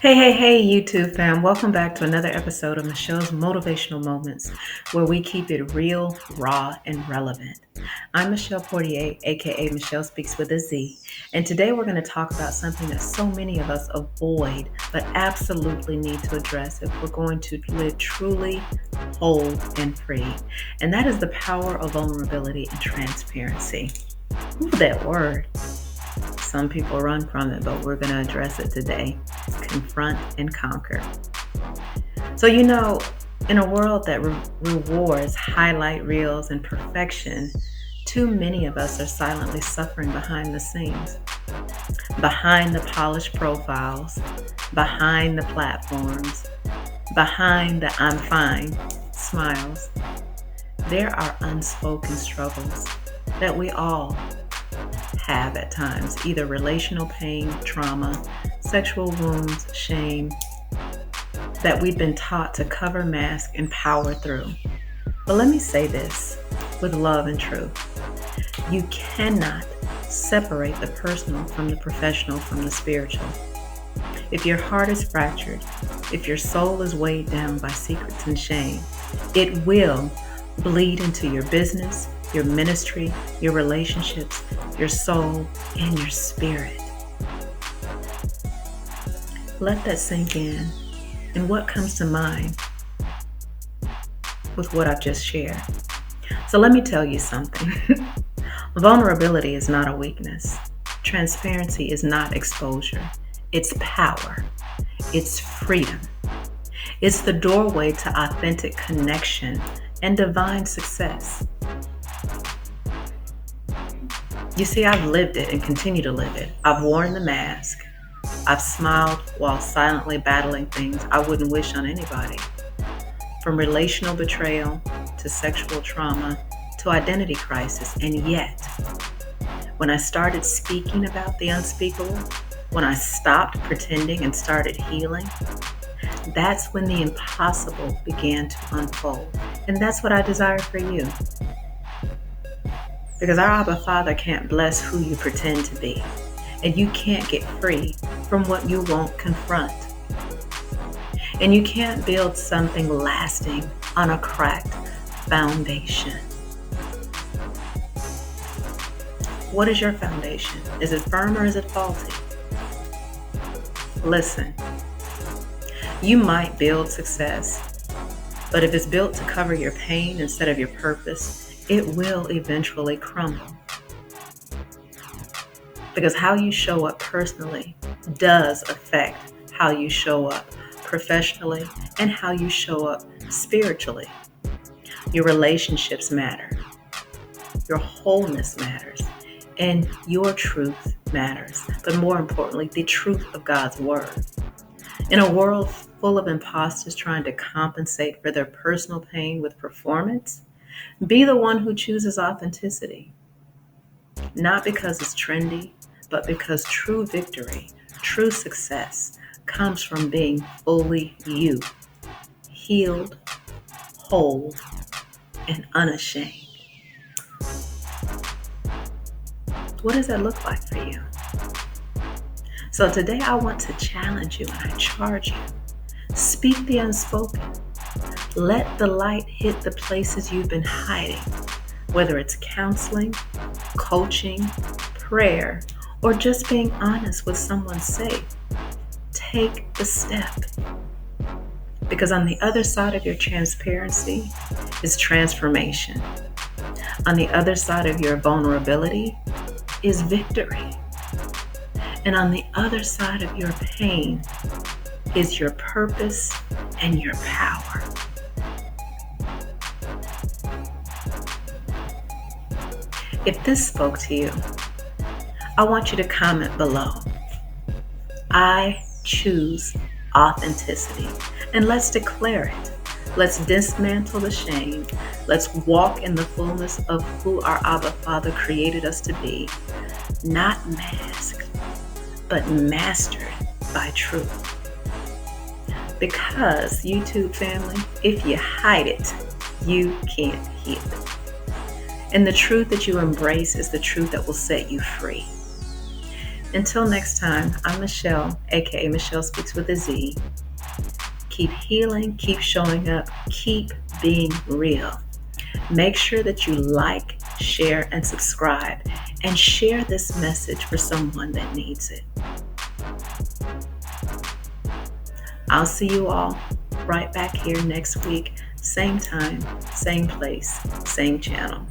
Hey, YouTube fam. Welcome back to another episode of Michelle's Motivational Moments, where we keep it real, raw, and relevant. I'm Michelle Portier, aka Michelle Speaks with a Z, and today we're going to talk about something that so many of us avoid, but absolutely need to address if we're going to live truly whole and free. And that is the power of vulnerability and transparency. Ooh, that word. Some people run from it, but we're going to address it today. Confront and conquer. So, in a world that rewards highlight reels and perfection, too many of us are silently suffering behind the scenes, behind the polished profiles, behind the platforms, behind the I'm fine smiles. There are unspoken struggles that we all have at times, either relational pain, trauma, sexual wounds, shame, that we've been taught to cover, mask, and power through. But let me say this with love and truth. You cannot separate the personal from the professional from the spiritual. If your heart is fractured, if your soul is weighed down by secrets and shame, it will bleed into your business, your ministry, your relationships, your soul, and your spirit. Let that sink in. And what comes to mind with what I've just shared? So let me tell you something. Vulnerability is not a weakness. Transparency is not exposure. It's power. It's freedom. It's the doorway to authentic connection and divine success. You see, I've lived it and continue to live it. I've worn the mask. I've smiled while silently battling things I wouldn't wish on anybody. From relational betrayal to sexual trauma to identity crisis. And yet, when I started speaking about the unspeakable, when I stopped pretending and started healing, that's when the impossible began to unfold. And that's what I desire for you. Because our Abba Father can't bless who you pretend to be. And you can't get free from what you won't confront. And you can't build something lasting on a cracked foundation. What is your foundation? Is it firm or is it faulty? Listen, you might build success, but if it's built to cover your pain instead of your purpose, it will eventually crumble. Because how you show up personally does affect how you show up professionally and how you show up spiritually. Your relationships matter. Your wholeness matters. And your truth matters. But more importantly, the truth of God's word. In a world full of imposters trying to compensate for their personal pain with performance, be the one who chooses authenticity. Not because it's trendy, but because true victory, true success comes from being fully you, healed, whole, and unashamed. What does that look like for you? So today I want to challenge you and I charge you. Speak the unspoken. Let the light hit the places you've been hiding, whether it's counseling, coaching, prayer, or just being honest with someone safe. Take the step. Because on the other side of your transparency is transformation. On the other side of your vulnerability is victory. And on the other side of your pain is your purpose and your power. If this spoke to you, I want you to comment below. I choose authenticity. And let's declare it. Let's dismantle the shame. Let's walk in the fullness of who our Abba Father created us to be. Not masked, but mastered by truth. Because, YouTube family, if you hide it, you can't heal it. And the truth that you embrace is the truth that will set you free. Until next time, I'm Michelle, aka Michelle Speaks with a Z. Keep healing, keep showing up, keep being real. Make sure that you like, share, and subscribe, and share this message for someone that needs it. I'll see you all right back here next week, same time, same place, same channel.